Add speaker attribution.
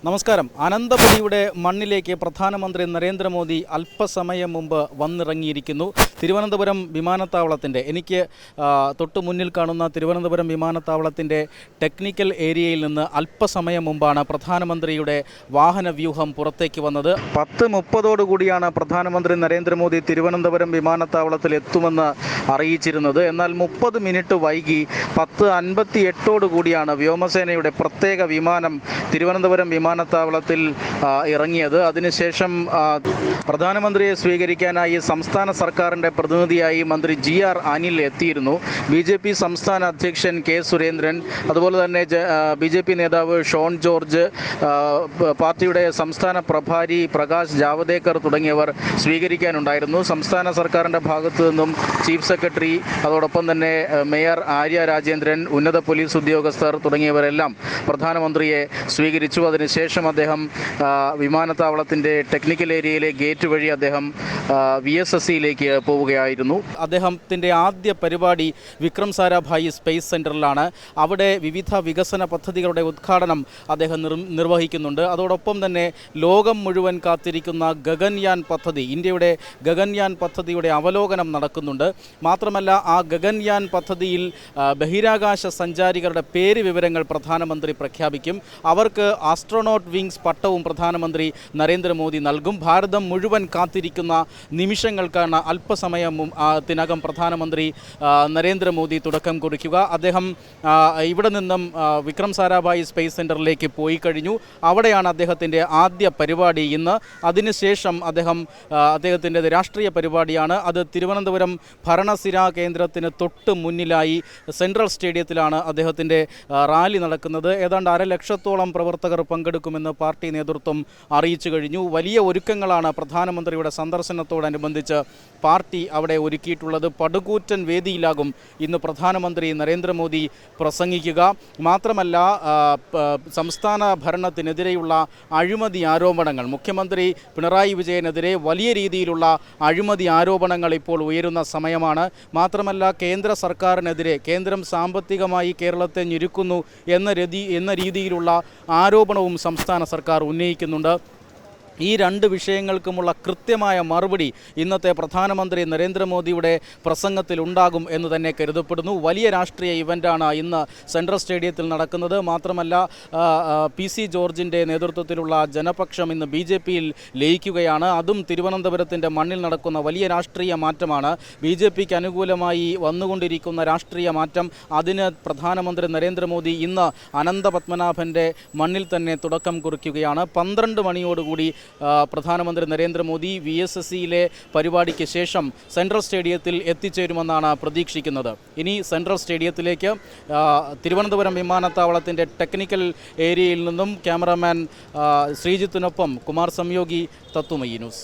Speaker 1: നമസ്കാരം. അനന്തപുരിയുടെ മണ്ണിലേക്ക് പ്രധാനമന്ത്രി നരേന്ദ്രമോദി അല്പസമയം മുമ്പ് വന്നിറങ്ങിയിരിക്കുന്നു. തിരുവനന്തപുരം വിമാനത്താവളത്തിൻ്റെ എനിക്ക് തൊട്ടു മുന്നിൽ കാണുന്ന തിരുവനന്തപുരം വിമാനത്താവളത്തിൻ്റെ ടെക്നിക്കൽ ഏരിയയിൽ നിന്ന് അല്പസമയം മുമ്പാണ് പ്രധാനമന്ത്രിയുടെ വാഹനവ്യൂഹം പുറത്തേക്ക് വന്നത്. 10:30 പ്രധാനമന്ത്രി നരേന്ദ്രമോദി തിരുവനന്തപുരം വിമാനത്താവളത്തിൽ എത്തുമെന്ന് അറിയിച്ചിരുന്നത്. എന്നാൽ 30 മിനിറ്റ് വൈകി 10:58 വ്യോമസേനയുടെ പ്രത്യേക വിമാനം തിരുവനന്തപുരം വിമാനത്താവളത്തിൽ ഇറങ്ങിയത്. അതിനുശേഷം പ്രധാനമന്ത്രിയെ സ്വീകരിക്കാനായി സംസ്ഥാന സർക്കാരിൻ്റെ പ്രതിനിധിയായി മന്ത്രി GR അനിൽ എത്തിയിരുന്നു. BJP സംസ്ഥാന അധ്യക്ഷൻ K സുരേന്ദ്രൻ, അതുപോലെ തന്നെ BJP നേതാവ് ഷോൺ ജോർജ്, പാർട്ടിയുടെ സംസ്ഥാന പ്രഭാരി പ്രകാശ് ജാവദേക്കർ തുടങ്ങിയവർ സ്വീകരിക്കാനുണ്ടായിരുന്നു. സംസ്ഥാന സർക്കാരിൻ്റെ ഭാഗത്തു നിന്നും ചീഫ് സെക്രട്ടറി, അതോടൊപ്പം തന്നെ മേയർ ആര്യ രാജേന്ദ്രൻ, ഉന്നത പോലീസ് ഉദ്യോഗസ്ഥർ തുടങ്ങിയവരെല്ലാം പ്രധാനമന്ത്രിയെ സ്വീകരിച്ചു. അതിനുശേഷം അദ്ദേഹം വിമാനത്താവളത്തിൻ്റെ ടെക്നിക്കൽ ഏരിയയിലെ ഗേറ്റ് വഴി അദ്ദേഹം VSSയിലേക്ക് പോവുകയായിരുന്നു. അദ്ദേഹത്തിൻ്റെ ആദ്യ പരിപാടി വിക്രം സാരാഭായി സ്പേസ് സെൻറ്ററിലാണ്. അവിടെ വിവിധ വികസന പദ്ധതികളുടെ ഉദ്ഘാടനം അദ്ദേഹം നിർവഹിക്കുന്നുണ്ട്. അതോടൊപ്പം തന്നെ ലോകം മുഴുവൻ കാത്തിരിക്കുന്ന ഗഗൻയാൻ പദ്ധതി, ഇന്ത്യയുടെ ഗഗൻയാൻ പദ്ധതിയുടെ അവലോകനം നടക്കുന്നുണ്ട്. മാത്രമല്ല, ആ ഗഗൻയാൻ പദ്ധതിയിൽ ബഹിരാകാശ സഞ്ചാരികളുടെ പേര് വിവരങ്ങൾ പ്രധാനമന്ത്രി പ്രഖ്യാപിക്കും. അവർക്ക് ആസ്ട്രോനോട്ട് വിങ്സ് പട്ടവും പ്രധാനമന്ത്രി നരേന്ദ്രമോദി നൽകും. ഭാരതം മുഴുവൻ കാത്തിരിക്കുന്ന നിമിഷങ്ങൾക്കാണ് അല്പസമയത്തിനകം പ്രധാനമന്ത്രി നരേന്ദ്രമോദി തുടക്കം കുറിക്കുക. അദ്ദേഹം ഇവിടെ നിന്നും വിക്രം സാരാഭായി സ്പേസ് സെൻറ്ററിലേക്ക് പോയി കഴിഞ്ഞു. അവിടെയാണ് അദ്ദേഹത്തിൻ്റെ ആദ്യ പരിപാടി ഇന്ന്. അതിനുശേഷം അദ്ദേഹത്തിൻ്റെ രാഷ്ട്രീയ പരിപാടിയാണ്. അത് തിരുവനന്തപുരം ഭരണസിരാ കേന്ദ്രത്തിന് തൊട്ട് മുന്നിലായി സെൻട്രൽ സ്റ്റേഡിയത്തിലാണ് അദ്ദേഹത്തിൻ്റെ റാലി നടക്കുന്നത്. ഏതാണ്ട് 1,00,000-ഓളം പ്രവർത്തകർ പങ്കെടുക്കുമെന്ന് പാർട്ടി നേതൃത്വം അറിയിച്ചു കഴിഞ്ഞു. വലിയ ഒരുക്കങ്ങളാണ് പ്രധാനമന്ത്രിയുടെ സന്ദർശനത്തോടനുബന്ധിച്ച് പാർട്ടി അവിടെ ഒരുക്കിയിട്ടുള്ളത്. പടുകൂറ്റൻ വേദിയിലാകും ഇന്ന് പ്രധാനമന്ത്രി നരേന്ദ്രമോദി പ്രസംഗിക്കുക. മാത്രമല്ല, സംസ്ഥാന ഭരണത്തിനെതിരെയുള്ള അഴിമതി ആരോപണങ്ങൾ, മുഖ്യമന്ത്രി പിണറായി വിജയനെതിരെ വലിയ രീതിയിലുള്ള അഴിമതി ആരോപണങ്ങൾ ഇപ്പോൾ ഉയരുന്ന സമയമാണ്. മാത്രമല്ല, കേന്ദ്ര സർക്കാരിനെതിരെ കേന്ദ്രം സാമ്പത്തികമായി കേരളത്തെ ഞെരുക്കുന്നു എന്ന രീതിയിലുള്ള ആരോപണവും സംസ്ഥാന സർക്കാർ ഉന്നയിക്കുന്നുണ്ട്. ഈ രണ്ട് വിഷയങ്ങൾക്കുമുള്ള കൃത്യമായ മറുപടി ഇന്നത്തെ പ്രധാനമന്ത്രി നരേന്ദ്രമോദിയുടെ പ്രസംഗത്തിൽ ഉണ്ടാകും എന്ന് തന്നെ കരുതപ്പെടുന്നു. വലിയ രാഷ്ട്രീയ ഇവൻ്റാണ് ഇന്ന് സെൻട്രൽ സ്റ്റേഡിയത്തിൽ നടക്കുന്നത്. മാത്രമല്ല, PC ജോർജിൻ്റെ നേതൃത്വത്തിലുള്ള ജനപക്ഷം ഇന്ന് BJPയിൽ ലയിക്കുകയാണ്. അതും തിരുവനന്തപുരത്തിൻ്റെ മണ്ണിൽ നടക്കുന്ന വലിയ രാഷ്ട്രീയ മാറ്റമാണ്. BJPക്ക് അനുകൂലമായി വന്നുകൊണ്ടിരിക്കുന്ന രാഷ്ട്രീയ മാറ്റം, അതിന് പ്രധാനമന്ത്രി നരേന്ദ്രമോദി ഇന്ന് അനന്തപത്മനാഭൻ്റെ മണ്ണിൽ തന്നെ തുടക്കം കുറിക്കുകയാണ്. 12 മണിയോടുകൂടി പ്രധാനമന്ത്രി നരേന്ദ്രമോദി VSSയിലെ പരിപാടിക്ക് ശേഷം സെൻട്രൽ സ്റ്റേഡിയത്തിൽ എത്തിച്ചേരുമെന്നാണ് പ്രതീക്ഷിക്കുന്നത്. ഇനി സെൻട്രൽ സ്റ്റേഡിയത്തിലേക്ക് തിരുവനന്തപുരം വിമാനത്താവളത്തിൻ്റെ ടെക്നിക്കൽ ഏരിയയിൽ നിന്നും ക്യാമറാമാൻ ശ്രീജിത്തിനൊപ്പം കുമാർ സംയോഗി, തത്വമയി ന്യൂസ്.